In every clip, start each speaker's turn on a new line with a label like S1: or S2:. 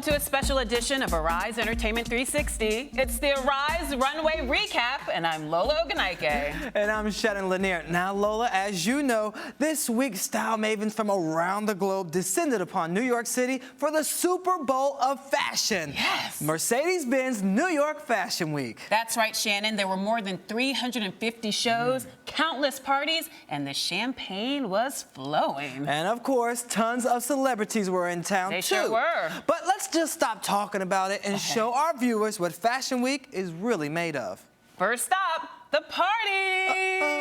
S1: Welcome to a special edition of Arise Entertainment 360. It's the Arise Runway Recap, and I'm Lola Ogunike.
S2: And I'm Shannon Lanier. Now, Lola, as you know, this week style mavens from around the globe descended upon New York City for the Super Bowl of fashion.
S1: Yes.
S2: Mercedes-Benz New York Fashion Week.
S1: That's right, Shannon. There were more than 350 shows, countless parties, and the champagne was flowing.
S2: And of course, tons of celebrities were in town,
S1: They
S2: too.
S1: sure were.
S2: But let's just stop talking about it and show our viewers what Fashion Week is really made of.
S1: First stop, the parties.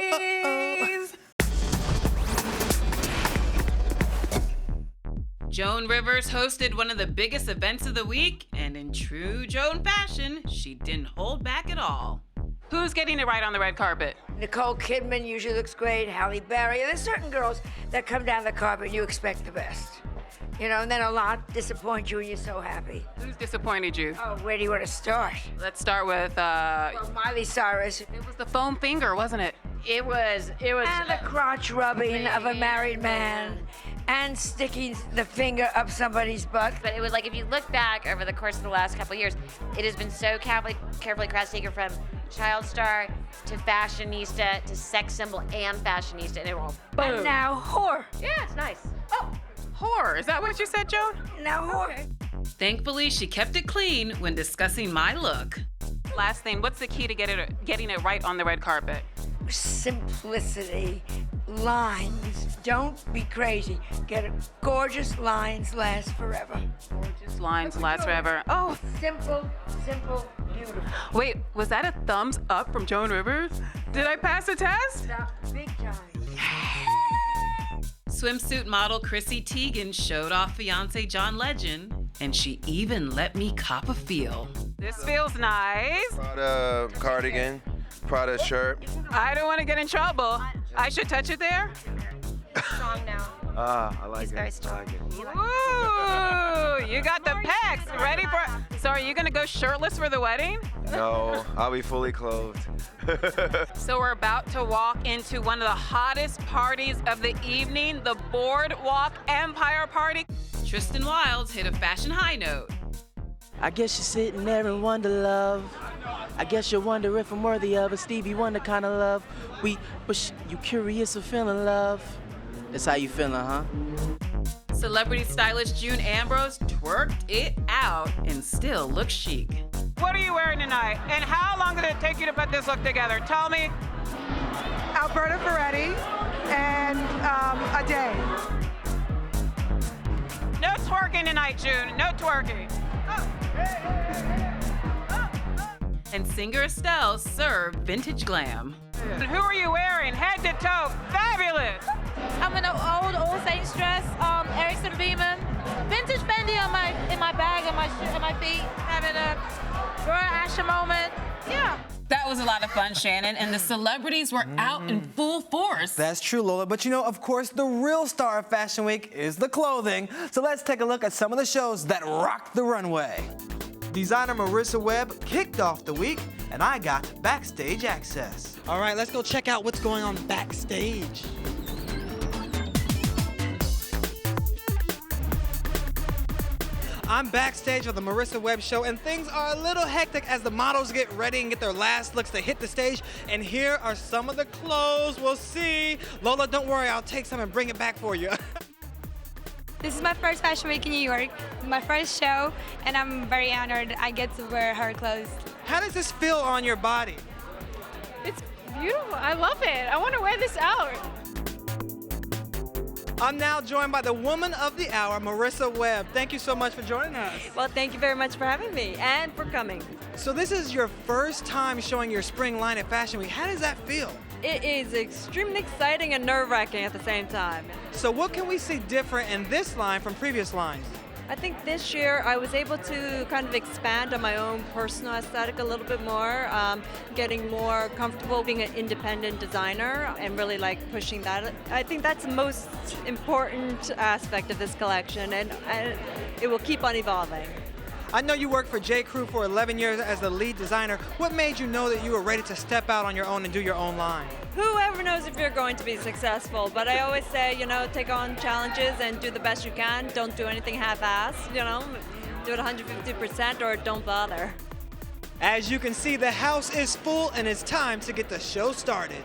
S1: Joan Rivers hosted one of the biggest events of the week, and in true Joan fashion, she didn't hold back at all. Who's getting it right on the red carpet?
S3: Nicole Kidman usually looks great, Halle Berry. There's certain girls that come down the carpet and you expect the best. You know, and then a lot disappoint you and you're so happy.
S1: Who's disappointed you?
S3: Oh, where do you want to start?
S1: Let's start with,
S3: Well, Miley Cyrus.
S1: it was the foam finger, wasn't it?
S4: It was.
S3: And the crotch rubbing of a married man. And sticking the finger up somebody's butt.
S4: But it was like, if you look back over the course of the last couple of years, it has been so carefully crafted, taken from child star to fashionista to sex symbol and fashionista, and it all boom.
S3: And now whore.
S4: Yeah, it's nice.
S1: Oh, whore. Is that what you said, Joan?
S3: Now whore.
S1: Thankfully, she kept it clean when discussing my look. Last thing, what's the key to getting it right on the red carpet?
S3: Simplicity. Lines. Don't be crazy. Get it. Gorgeous lines last forever.
S1: Gorgeous lines last forever. Oh,
S3: Simple, simple, beautiful.
S1: wait, was that a thumbs up from Joan Rivers? Did I pass the test?
S3: Stop. Big time.
S1: Swimsuit model Chrissy Teigen showed off fiance John Legend, and she even let me cop a feel. This feels nice.
S5: Prada cardigan, Prada shirt.
S1: I don't want to get in trouble. I should touch it there?
S4: Strong now.
S5: I like
S4: He's
S5: it.
S4: very strong.
S5: I like it.
S1: Ooh, you got the pecs. Ready for... So are you going to go shirtless for the wedding?
S5: No, I'll be fully clothed.
S1: So we're about to walk into one of the hottest parties of the evening, the Boardwalk Empire Party. Tristan Wilds hit a fashion high note.
S6: I guess you're sitting there and wonder, love. I guess you wonder if I'm worthy of a Stevie Wonder kind of love. You curious of feeling love? That's how you feeling, huh?
S1: Celebrity stylist June Ambrose twerked it out and still looks chic. What are you wearing tonight? And how long did it take you to put this look together? Tell me.
S7: Alberta Ferretti and a day.
S1: No twerking tonight, June. No twerking. And singer Estelle served vintage glam. Who are you wearing? Head to toe. Fabulous.
S8: I'm in an old Saints dress, Erickson Beeman, vintage Fendi in my bag and my feet, having a Roy Asher moment. Yeah.
S1: That was a lot of fun, Shannon, and the celebrities were out in full force.
S2: That's true, Lola. But you know, of course, the real star of Fashion Week is the clothing. So let's take a look at some of the shows that rocked the runway. Designer Marissa Webb kicked off the week, and I got backstage access.
S9: All right, let's go check out what's going on backstage. I'm backstage of the Marissa Webb show, and things are a little hectic as the models get ready and get their last looks to hit the stage. And here are some of the clothes. We'll see. Lola, don't worry, I'll take some and bring it back for you.
S8: This is my first Fashion Week in New York, my first show, and I'm very honored I get to wear her clothes.
S9: How does this feel on your body?
S8: It's beautiful. I love it. I want to wear this out.
S9: I'm now joined by the woman of the hour, Marissa Webb. Thank you so much for joining us.
S10: Well, thank you very much for having me and for coming.
S9: So this is your first time showing your spring line at Fashion Week. How does that feel?
S10: It is extremely exciting and nerve-wracking at the same time.
S9: So what can we see different in this line from previous lines?
S10: I think this year I was able to kind of expand on my own personal aesthetic a little bit more, getting more comfortable being an independent designer and really like pushing that. I think that's the most important aspect of this collection, and it will keep on evolving.
S9: I know you worked for J. Crew for 11 years as the lead designer. What made you know that you were ready to step out on your own and do your own line?
S10: Whoever knows if you're going to be successful, but I always say, take on challenges and do the best you can. Don't do anything half-assed, do it 150% or don't bother.
S2: As you can see, the house is full and it's time to get the show started.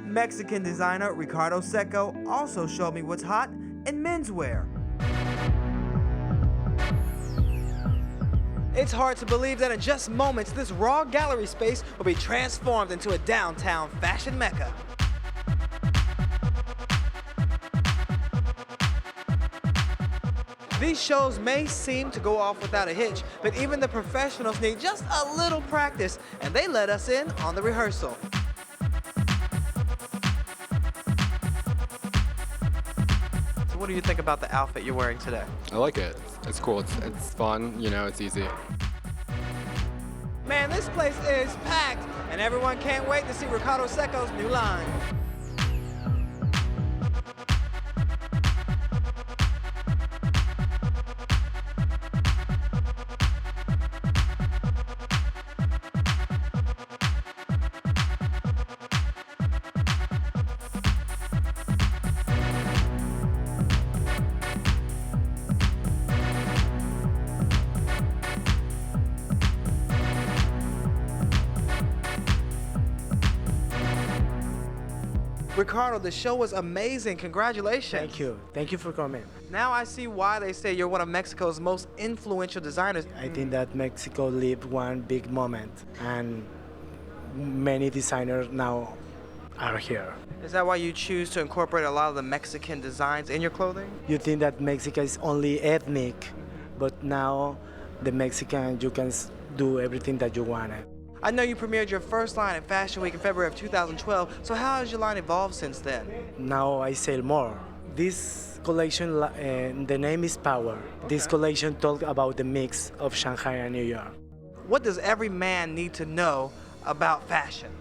S2: Mexican designer Ricardo Seco also showed me what's hot in menswear. It's hard to believe that in just moments, this raw gallery space will be transformed into a downtown fashion mecca. These shows may seem to go off without a hitch, but even the professionals need just a little practice, and they let us in on the rehearsal. So what do you think about the outfit you're wearing today?
S11: I like it. It's cool. It's fun. You know, it's easy.
S2: Man, this place is packed, and everyone can't wait to see Ricardo Seco's new line. Ricardo, the show was amazing. Congratulations.
S12: Thank you. Thank you for coming.
S2: Now I see why they say you're one of Mexico's most influential designers.
S12: I think that Mexico lived one big moment, and many designers now are here.
S2: Is that why you choose to incorporate a lot of the Mexican designs in your clothing?
S12: You think that Mexico is only ethnic, but now the Mexican, you can do everything that you wanted.
S2: I know you premiered your first line at Fashion Week in February of 2012, so how has your line evolved since then?
S12: Now I sell more. This collection, the name is Power. This collection talks about the mix of Shanghai and New York.
S2: What does every man need to know about fashion?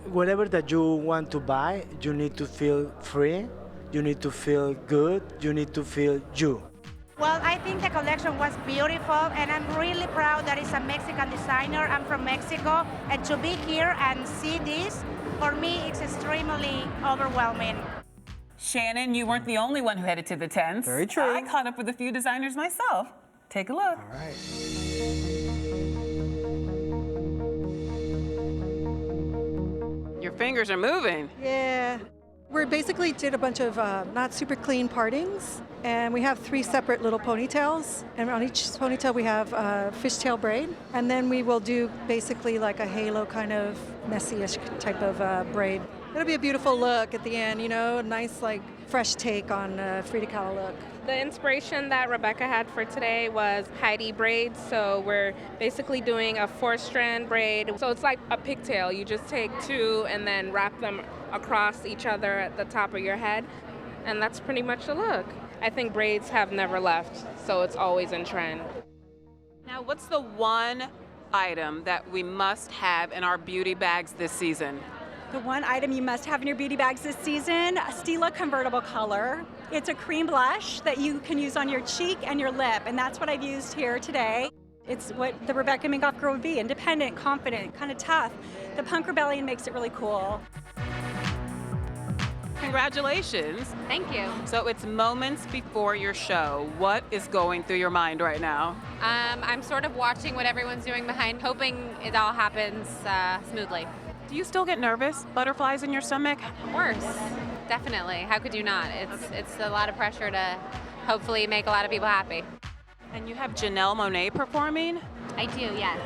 S12: Whatever that you want to buy, you need to feel free, you need to feel good, you need to feel you.
S13: Well, I think the collection was beautiful, and I'm really proud that it's a Mexican designer. I'm from Mexico, and to be here and see this, for me, it's extremely overwhelming.
S1: Shannon, you weren't the only one who headed to the tents.
S2: Very true.
S1: I caught up with a few designers myself. Take a look.
S2: All right.
S1: Your fingers are moving.
S7: Yeah. We basically did a bunch of not super clean partings, and we have 3 separate little ponytails, and on each ponytail we have a fishtail braid, and then we will do basically like a halo kind of messy-ish type of braid. It'll be a beautiful look at the end, you know, a nice like fresh take on Frida Kahlo look.
S14: The inspiration that Rebecca had for today was Heidi braids, so we're basically doing a 4-strand braid. So it's like a pigtail. You just take 2 and then wrap them across each other at the top of your head, and that's pretty much the look. I think braids have never left, so it's always in trend.
S1: Now, what's the one item that we must have in our beauty bags this season?
S15: The one item you must have in your beauty bags this season, a Stila convertible color. It's a cream blush that you can use on your cheek and your lip, and that's what I've used here today. It's what the Rebecca Minkoff girl would be, independent, confident, kind of tough. The punk rebellion makes it really cool.
S1: Congratulations.
S4: Thank you.
S1: So it's moments before your show. What is going through your mind right now?
S4: I'm sort of watching what everyone's doing behind, hoping it all happens smoothly.
S1: Do you still get nervous? Butterflies in your stomach?
S4: Of course, definitely. How could you not? It's a lot of pressure to hopefully make a lot of people happy.
S1: And you have Janelle Monáe performing?
S4: I do, yes.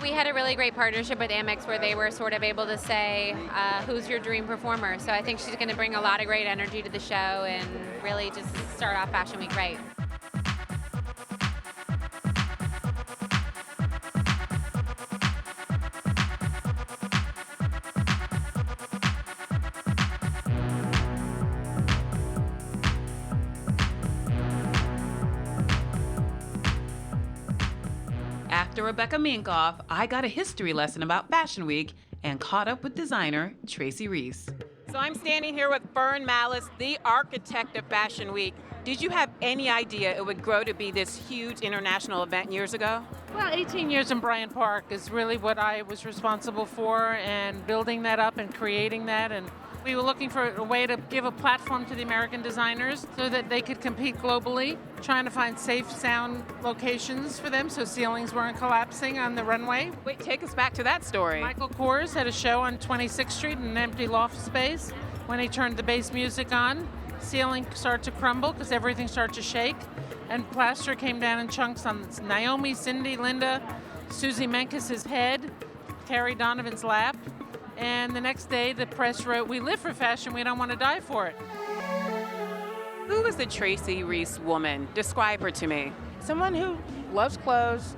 S4: We had a really great partnership with Amex where they were sort of able to say, who's your dream performer? So I think she's going to bring a lot of great energy to the show and really just start off Fashion Week right.
S1: After Rebecca Minkoff, I got a history lesson about Fashion Week and caught up with designer Tracy Reese. So I'm standing here with Fern Malice, the architect of Fashion Week. Did you have any idea it would grow to be this huge international event years ago?
S16: Well, 18 years in Bryant Park is really what I was responsible for, and building that up and creating that. And we were looking for a way to give a platform to the American designers so that they could compete globally, trying to find safe, sound locations for them so ceilings weren't collapsing on the runway.
S1: Wait, take us back to that story.
S16: Michael Kors had a show on 26th Street in an empty loft space. When he turned the bass music on, ceiling started to crumble because everything started to shake, and plaster came down in chunks on Naomi, Cindy, Linda, Susie Menkes' head, Terry Donovan's lap, and the next day the press wrote, "We live for fashion, we don't want to die for it."
S1: Who is the Tracy Reese woman? Describe her to me.
S17: Someone who loves clothes,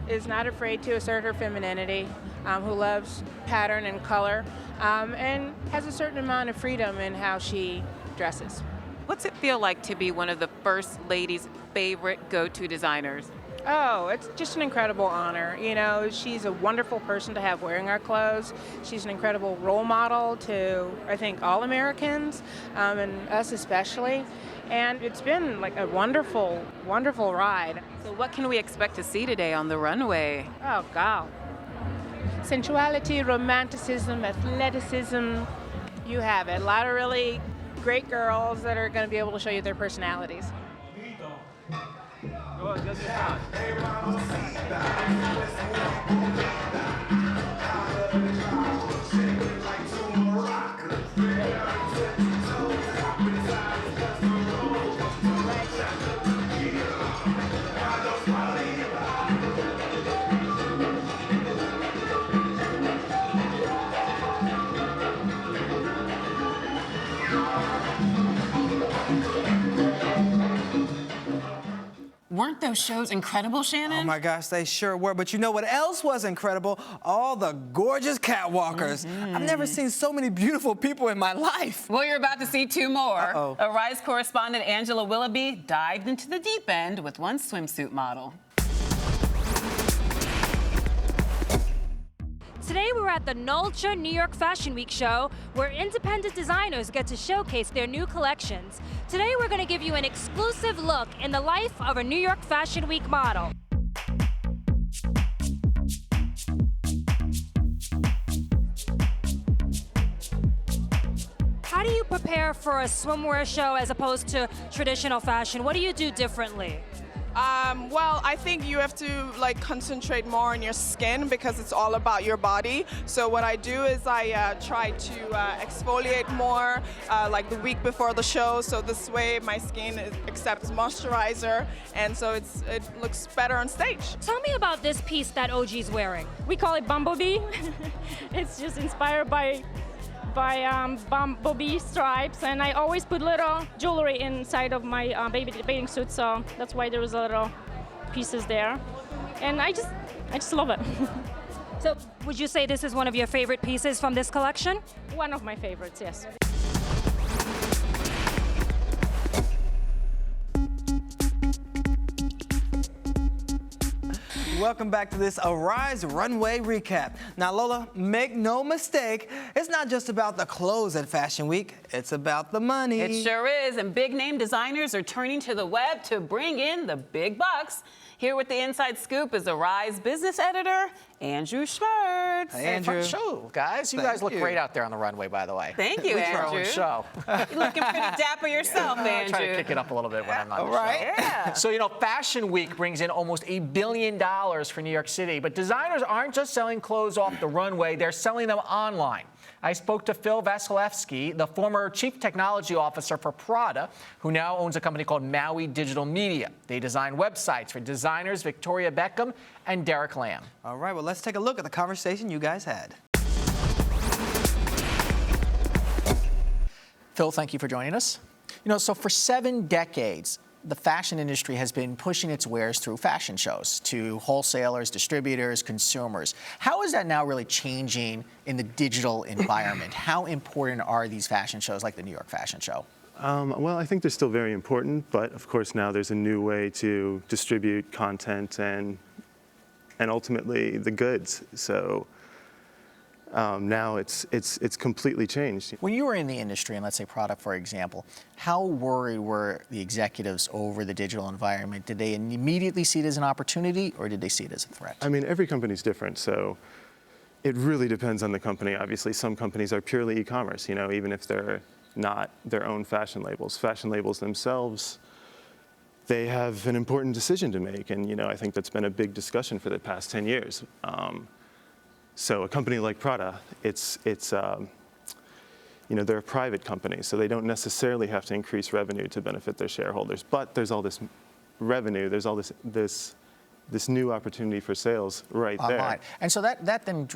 S17: is not afraid to assert her femininity, who loves pattern and color, and has a certain amount of freedom in how she dresses.
S1: What's it feel like to be one of the First Lady's favorite go-to designers?
S17: Oh, it's just an incredible honor. You know, she's a wonderful person to have wearing our clothes. She's an incredible role model to, I think, all Americans, and us especially. And it's been like a wonderful, wonderful ride.
S1: So what can we expect to see today on the runway?
S17: Oh, God. Sensuality, romanticism, athleticism, you have it. A lot of really great girls that are going to be able to show you their personalities.
S1: Weren't those shows incredible, Shannon?
S2: Oh my gosh, they sure were. But you know what else was incredible? All the gorgeous catwalkers. I've never seen so many beautiful people in my life.
S1: Well, you're about to see two more.
S2: Uh-oh.
S1: Arise correspondent Angela Willoughby dived into the deep end with one swimsuit model.
S18: Today we're at the Nolcha New York Fashion Week show, where independent designers get to showcase their new collections. Today we're going to give you an exclusive look in the life of a New York Fashion Week model. How do you prepare for a swimwear show as opposed to traditional fashion? What do you do differently?
S19: Well, I think you have to concentrate more on your skin because it's all about your body. So what I do is I try to exfoliate more like the week before the show. So this way my skin accepts moisturizer, and so it looks better on stage.
S18: Tell me about this piece that OG's wearing.
S20: We call it Bumblebee. It's just inspired by bumblebee stripes, and I always put little jewelry inside of my bathing suit, so that's why there was a little pieces there, and I just love it.
S18: So would you say this is one of your favorite pieces from this collection?
S20: One of my favorites, yes.
S2: Welcome back to this Arise Runway recap. Now, Lola, make no mistake, it's not just about the clothes at Fashion Week, it's about the money.
S1: It sure is, and big name designers are turning to the web to bring in the big bucks. Here with the inside scoop is Arise business editor, Andrew Schmertz.
S21: Hey, Andrew. Fun show, guys. You guys look great out there on the runway, by the way.
S1: Thank you, Andrew.
S21: Our own show.
S1: You're looking pretty dapper yourself, Andrew.
S21: I try to kick it up a little bit when I'm on the
S1: right.
S21: show.
S1: Yeah.
S21: So, you know, Fashion Week brings in almost $1 billion for New York City, but designers aren't just selling clothes off the runway, they're selling them online. I spoke to Phil Vasilevsky, the former chief technology officer for Prada, who now owns a company called Maui Digital Media. They design websites for designers Victoria Beckham and Derek Lam.
S2: All right, well, let's take a look at the conversation you guys had.
S21: Phil, thank you for joining us. You know, so for 7 decades, the fashion industry has been pushing its wares through fashion shows to wholesalers, distributors, consumers. How is that now really changing in the digital environment? How important are these fashion shows like the New York Fashion Show?
S22: Well, I think they're still very important, but of course now there's a new way to distribute content and ultimately the goods. So Now it's completely changed.
S21: When you were in the industry, and let's say product, for example, how worried were the executives over the digital environment? Did they immediately see it as an opportunity, or did they see it as a threat?
S22: I mean, every company's different, so it really depends on the company. Obviously, some companies are purely e-commerce, you know, even if they're not their own fashion labels. Fashion labels themselves, they have an important decision to make, and you know, I think that's been a big discussion for the past 10 years. So a company like Prada, it's you know, they're a private company, so they don't necessarily have to increase revenue to benefit their shareholders. But there's all this revenue, there's all this new opportunity for sales right
S21: Online.
S22: there.
S21: And so that then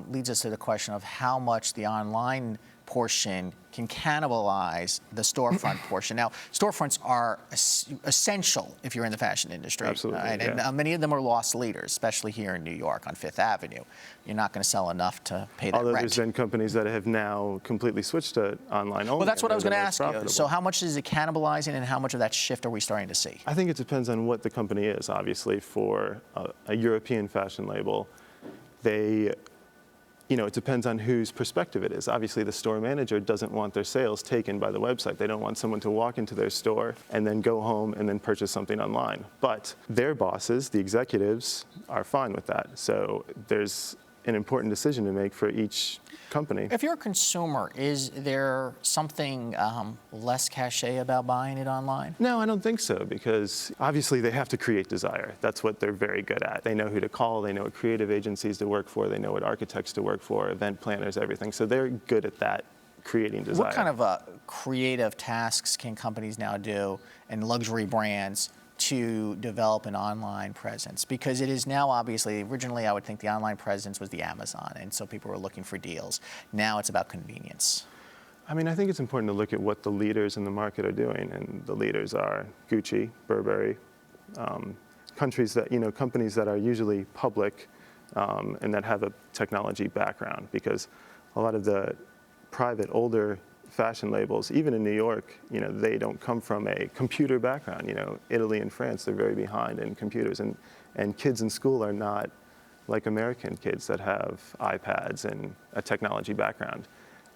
S21: leads us to the question of how much the online portion can cannibalize the storefront portion. Now, storefronts are essential if you're in the fashion industry.
S22: Absolutely,
S21: And many of them are loss leaders, especially here in New York on Fifth Avenue. You're not going to sell enough to pay that
S22: Although
S21: rent.
S22: there's been companies that have now completely switched to online only.
S21: Well, that's what I was going to ask you.
S22: Profitable.
S21: So how much is it cannibalizing, and how much of that shift are we starting to see?
S22: I think it depends on what the company is. Obviously, for a European fashion label, you know, it depends on whose perspective it is. Obviously, the store manager doesn't want their sales taken by the website. They don't want someone to walk into their store and then go home and then purchase something online. But their bosses, the executives, are fine with that. So there's an important decision to make for each company.
S21: If you're a consumer, is there something less cachet about buying it online?
S22: No, I don't think so, because obviously they have to create desire. That's what they're very good at. They know who to call, they know what creative agencies to work for, they know what architects to work for, event planners, everything. So they're good at that, creating desire.
S21: What kind of creative tasks can companies now do, and luxury brands, to develop an online presence? Because it is now obviously, originally I would think the online presence was the Amazon, and so people were looking for deals. Now it's about convenience.
S22: I mean, I think it's important to look at what the leaders in the market are doing, and the leaders are Gucci, Burberry, companies that are usually public and that have a technology background, because a lot of the private, older fashion labels, even in New York, you know, they don't come from a computer background. You know, Italy and France, they're very behind in computers, and kids in school are not like American kids that have iPads and a technology background.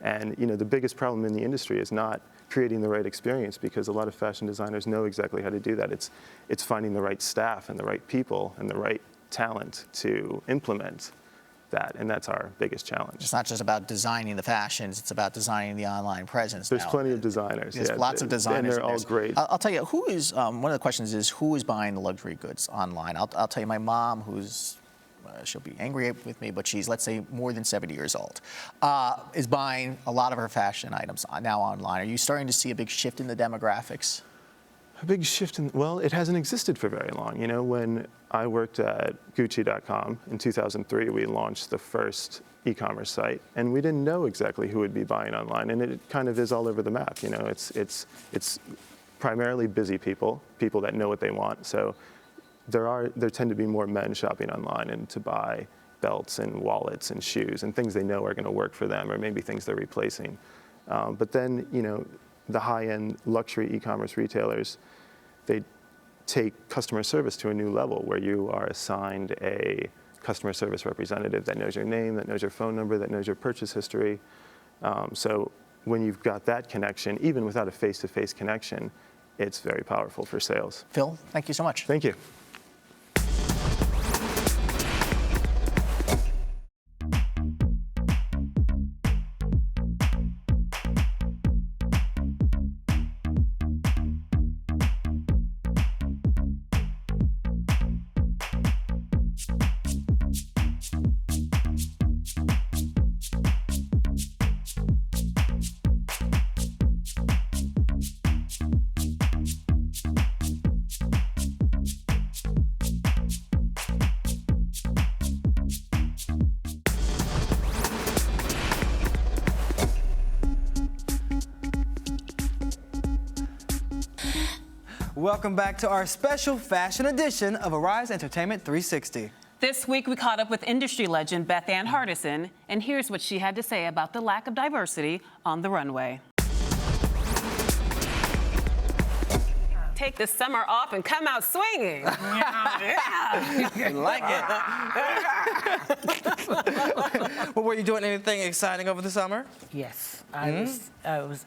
S22: And you know, the biggest problem in the industry is not creating the right experience, because a lot of fashion designers know exactly how to do that. It's finding the right staff and the right people and the right talent to implement that, and that's our biggest challenge.
S21: It's not just about designing the fashions, it's about designing the online presence.
S22: There's plenty of designers.
S21: There's lots of designers.
S22: And they're all great.
S21: I'll tell you, who is, one of the questions is, who is buying the luxury goods online? I'll tell you, my mom, who's, she'll be angry with me, but she's, let's say, more than 70 years old, is buying a lot of her fashion items now online. Are you starting to see a big shift in the demographics?
S22: A big shift in, well, it hasn't existed for very long. You know, when I worked at Gucci.com in 2003, we launched the first e-commerce site, and we didn't know exactly who would be buying online, and it kind of is all over the map. You know, it's primarily busy people that know what they want. So there tend to be more men shopping online and to buy belts and wallets and shoes and things they know are going to work for them, or maybe things they're replacing. But then, you know, the high-end luxury e-commerce retailers, they take customer service to a new level, where you are assigned a customer service representative that knows your name, that knows your phone number, that knows your purchase history. So when you've got that connection, even without a face-to-face connection, it's very powerful for sales.
S21: Phil, thank you so much.
S22: Thank you.
S2: Welcome back to our special fashion edition of Arise Entertainment 360.
S1: This week, we caught up with industry legend Beth Ann Hardison, and here's what she had to say about the lack of diversity on the runway. take the summer off and come out swinging.
S2: I like it. Well, were you doing anything exciting over the summer?
S3: Yes, I was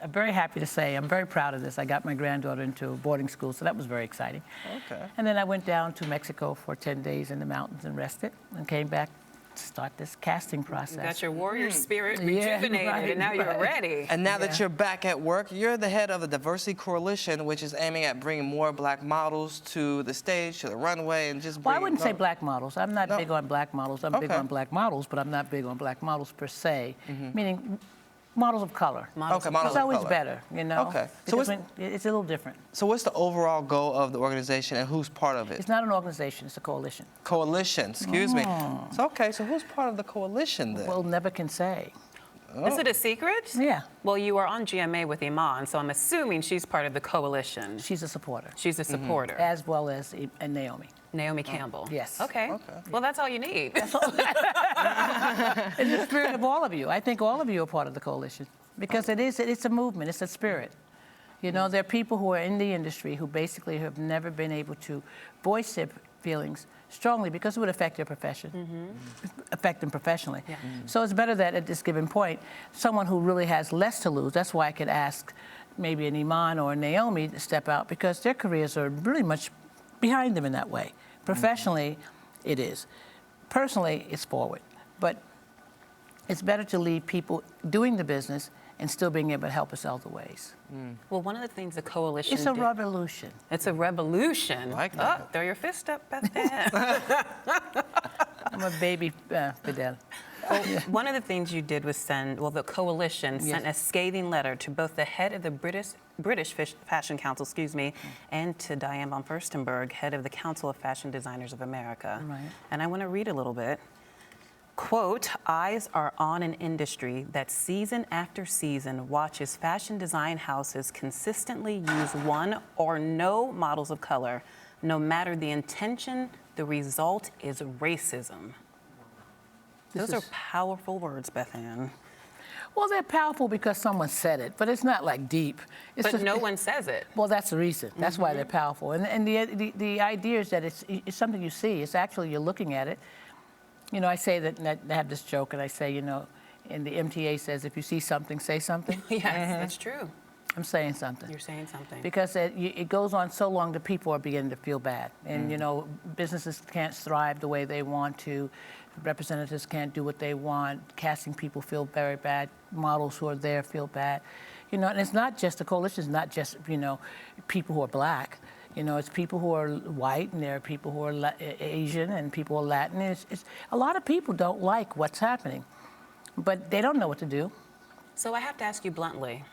S3: very happy to say I'm very proud of this. I got my granddaughter into boarding school, so that was very exciting.
S2: Okay.
S3: And then I went down to Mexico for 10 days in the mountains and rested, and came back to start this casting process.
S1: You got your warrior spirit
S3: Yeah,
S1: rejuvenated,
S3: right,
S1: and now you're ready.
S2: And now that you're back at work, you're the head of the Diversity Coalition, which is aiming at bringing more black models to the stage, to the runway, and just
S3: Well, I
S2: bring-
S3: wouldn't say black models. I'm not big on black models. I'm big
S2: Okay.
S3: on black models, but I'm not big on black models per se, meaning models of color.
S2: Models of
S3: It's
S2: color.
S3: always better, you know?
S2: Okay.
S3: So
S2: what's-
S3: it's a little different.
S2: So what's the overall goal of the organization, and who's part of it?
S3: It's not an organization, it's a coalition.
S2: Coalition, excuse me.
S3: Oh.
S2: So, okay, so who's part of the coalition then?
S3: Well, never can say.
S1: Is it a secret?
S3: Yeah.
S1: Well, you are on GMA with Iman, so I'm assuming she's part of the coalition.
S3: She's a supporter.
S1: She's a supporter.
S3: As well as Naomi.
S1: Naomi Campbell.
S3: Yes.
S1: Okay. Well, that's all you need.
S3: In the spirit of all of you. I think all of you are part of the coalition because it's a movement, it's a spirit. You know, there are people who are in the industry who basically have never been able to voice their feelings strongly because it would affect their profession, affect them professionally. So it's better that at this given point, someone who really has less to lose, that's why I could ask maybe an Iman or a Naomi to step out because their careers are really much behind them in that way. Professionally, it is. Personally, it's forward. But it's better to leave people doing the business and still being able to help us other ways.
S1: Well, one of the things the coalition
S3: It's a
S1: did-
S3: revolution.
S1: It's a revolution.
S2: Like that.
S1: Oh, throw your fist up, Beth.
S3: I'm a baby Fidel.
S1: Well, one of the things you did was the coalition sent a scathing letter to both the head of the British Fashion Council, and to Diane von Furstenberg, head of the Council of Fashion Designers of America.
S3: Right.
S1: And I want to read a little bit. Quote, eyes are on an industry that season after season watches fashion design houses consistently use one or no models of color. No matter the intention, the result is racism. Those are powerful words, Beth Ann.
S3: Well, they're powerful because someone said it, but it's not like deep. It's
S1: But
S3: just,
S1: no one says it.
S3: Well, that's the reason. That's why they're powerful. And the idea is that it's something you see. It's actually you're looking at it. You know, I say that, and I have this joke, and I say, you know, and the MTA says, if you see something, say something.
S1: Yes, that's true.
S3: I'm saying something.
S1: You're saying something.
S3: Because it goes on so long that people are beginning to feel bad. And, you know, businesses can't thrive the way they want to. Representatives can't do what they want. Casting people feel very bad. Models who are there feel bad. You know, and it's not just the coalition. It's not just, you know, people who are black. You know, it's people who are white, and there are people who are Asian, and people who are Latin. It's a lot of people don't like what's happening, but they don't know what to do.
S1: So I have to ask you bluntly,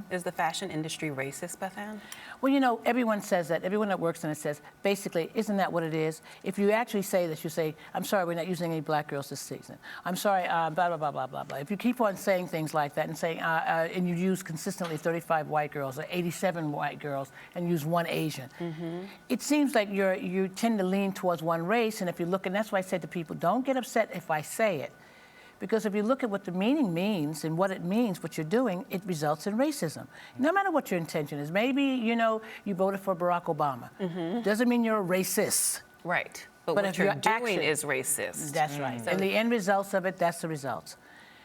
S1: is the fashion industry racist, Beth Ann?
S3: Well, you know, everyone says that. Everyone that works in it says, basically, isn't that what it is? If you actually say this, you say, I'm sorry, we're not using any black girls this season. I'm sorry, blah, blah, blah, blah, blah, blah. If you keep on saying things like that and saying, and you use consistently 35 white girls or 87 white girls and use one Asian, it seems like you tend to lean towards one race. And if you look, and that's why I said to people, don't get upset if I say it. Because if you look at what the meaning means and what it means, what you're doing, it results in racism. No matter what your intention is. Maybe, you know, you voted for Barack Obama. Doesn't mean you're a racist.
S1: Right. But what
S3: if
S1: you're
S3: your
S1: doing
S3: action-
S1: is racist.
S3: That's right.
S1: So
S3: And the end results of it, that's the results.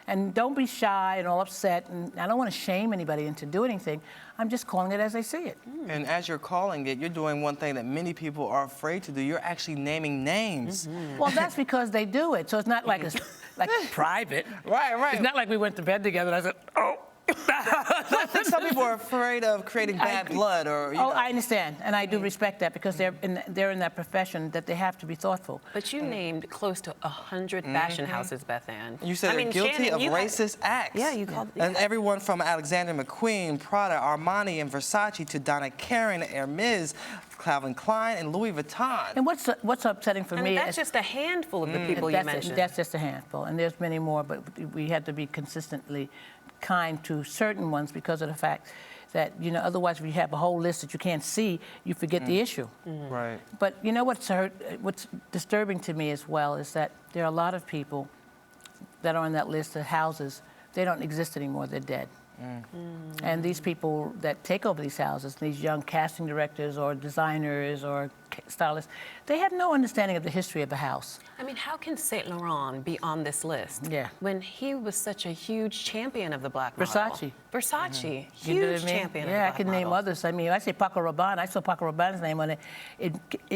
S3: And don't be shy and all upset. And I don't want to shame anybody into doing anything. I'm just calling it as I see it.
S2: And as you're calling it, you're doing one thing that many people are afraid to do. You're actually naming names.
S3: Well, that's because they do it. So it's not like it's like private.
S2: Right.
S3: It's not like we went to bed together and I said, oh.
S2: I think some people are afraid of creating bad blood or, you know.
S3: I understand, and I do respect that because they're in that profession that they have to be thoughtful.
S1: But you named close to 100 fashion houses, Beth Ann.
S2: You said they're guilty
S1: Shannon,
S2: of
S1: you had-
S2: racist acts.
S1: Yeah, you called.
S2: And everyone from Alexander McQueen, Prada, Armani, and Versace to Donna Karan, Hermes, Calvin Klein, and Louis Vuitton.
S3: And what's upsetting for
S1: And
S3: me
S1: that's
S3: is
S1: just a handful of the people you mentioned.
S3: That's just a handful, and there's many more, but we had to be consistently kind to certain ones because of the fact that, you know, otherwise if you have a whole list that you can't see, you forget the issue.
S2: Right.
S3: But you know what's disturbing to me as well is that there are a lot of people that are on that list of houses they don't exist anymore. They're dead. And these people that take over these houses, these young casting directors or designers or stylists, they have no understanding of the history of the house.
S1: I mean, how can Saint Laurent be on this list?
S3: Yeah.
S1: When he was such a huge champion of the black model.
S3: Versace.
S1: Versace,
S3: You know what
S1: huge
S3: I mean?
S1: champion of the
S3: Yeah, I
S1: black
S3: could name
S1: model.
S3: others. I mean, I say Paco Rabanne. I saw Paco Rabanne's name on it.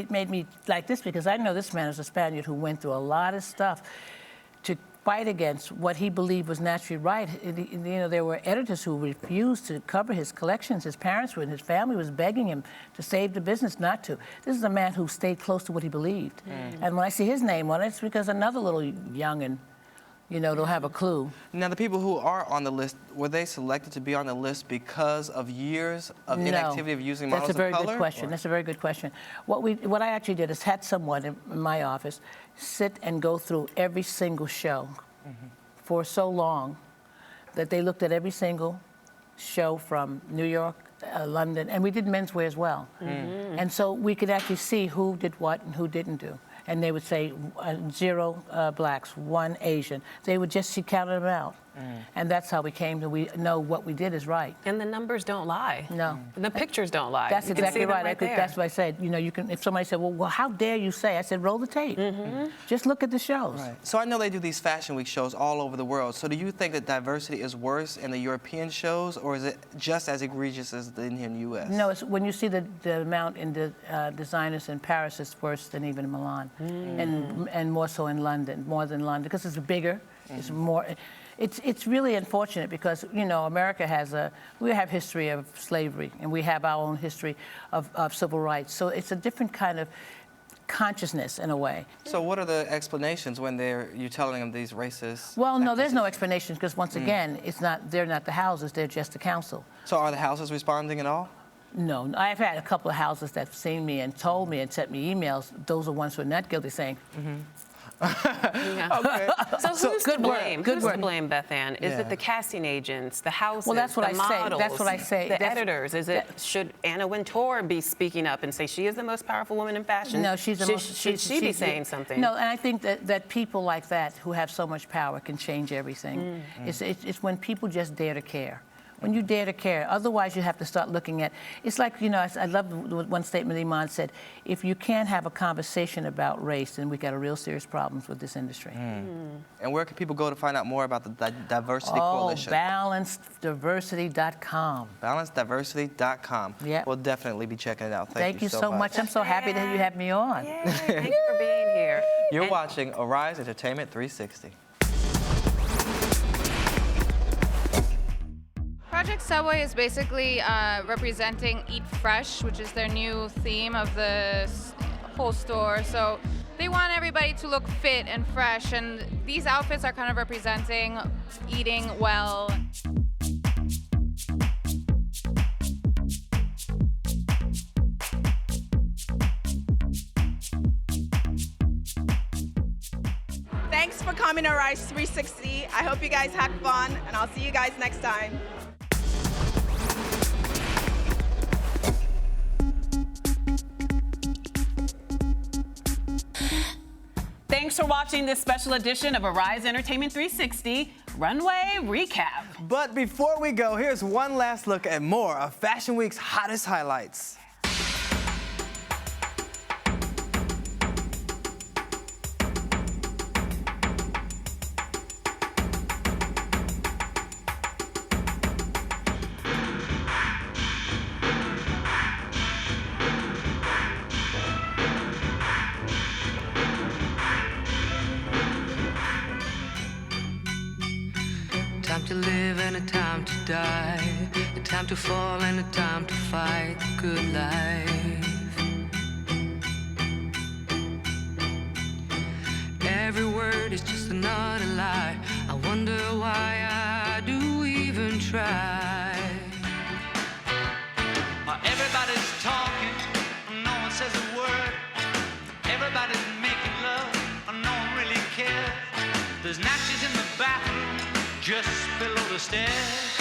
S3: It made me like this because I know this man is a Spaniard who went through a lot of stuff to fight against what he believed was naturally right. You know, there were editors who refused to cover his collections. His parents were, and his family was begging him to save the business not to. This is a man who stayed close to what he believed. And when I see his name on it, it's because another little youngin', you know, don't have a clue.
S2: Now, the people who are on the list, were they selected to be on the list because of years of inactivity of using models of color?
S3: That's a very good question. That's a very good question. What I actually did is had someone in my office sit and go through every single show for so long that they looked at every single show from New York, London, and we did menswear as well. And so we could actually see who did what and who didn't do. And they would say 0 blacks, 1 Asian. She counted them out. And that's how we came to, we know what we did is right.
S1: And the numbers don't lie.
S3: No.
S1: The pictures don't lie.
S3: That's
S1: You can
S3: exactly
S1: see them
S3: right.
S1: there.
S3: That's what I said. You know, you can, if somebody said, well, how dare you say? I said, roll the tape. Just look at the shows.
S2: Right. So I know they do these Fashion Week shows all over the world. So do you think that diversity is worse in the European shows, or is it just as egregious as in the U.S.?
S3: No, it's, when you see the amount in the designers in Paris, it's worse than even in Milan, and more so in London, more than London, because it's bigger. It's more. It's really unfortunate because, you know, America we have history of slavery and we have our own history of civil rights. So it's a different kind of consciousness in a way.
S2: So what are the explanations when you're telling them these racist?
S3: Well, no, there's no explanations because once again, they're not the houses, they're just the council.
S2: So are the houses responding at all?
S3: No, I've had a couple of houses that have seen me and told me and sent me emails. Those are ones who are not guilty saying,
S2: Okay.
S1: So who's to blame?
S3: Good
S1: Who's
S3: work.
S1: to blame, Beth Ann? Is it the casting agents, the houses,
S3: Well, that's what
S1: the
S3: I say.
S1: models,
S3: That's what I say.
S1: the editors? Should Anna Wintour be speaking up and say she is the most powerful woman in fashion?
S3: No, she's the
S1: should,
S3: most.
S1: Should she be saying something?
S3: No, and I think that people like that who have so much power can change everything. It's when people just dare to care. When you dare to care. Otherwise, you have to start looking at. It's like, you know, I love one statement Iman said. If you can't have a conversation about race, then we got a real serious problems with this industry.
S2: And where can people go to find out more about the Diversity Coalition?
S3: Balanceddiversity.com.
S2: Balanceddiversity.com.
S3: Yeah.
S2: We'll definitely be checking it out.
S3: Thank you so much. I'm so happy that you had me on.
S1: Yay, thank you for being here.
S2: You're watching Arise Entertainment 360.
S5: Project Subway is basically representing Eat Fresh, which is their new theme of the whole store. So they want everybody to look fit and fresh, and these outfits are kind of representing eating well.
S19: Thanks for coming to Rise 360. I hope you guys had fun, and I'll see you guys next time.
S1: Thanks for watching this special edition of Arise Entertainment 360 Runway Recap.
S2: But before we go, here's one last look at more of Fashion Week's hottest highlights.
S6: Time to live and a time to die, a time to fall and a time to fight the good life. Every word is just another lie. I wonder why I do even try.
S23: Everybody's talking, no one says a word. Everybody's making love, no one really cares. There's natches in the bathroom just below the stairs.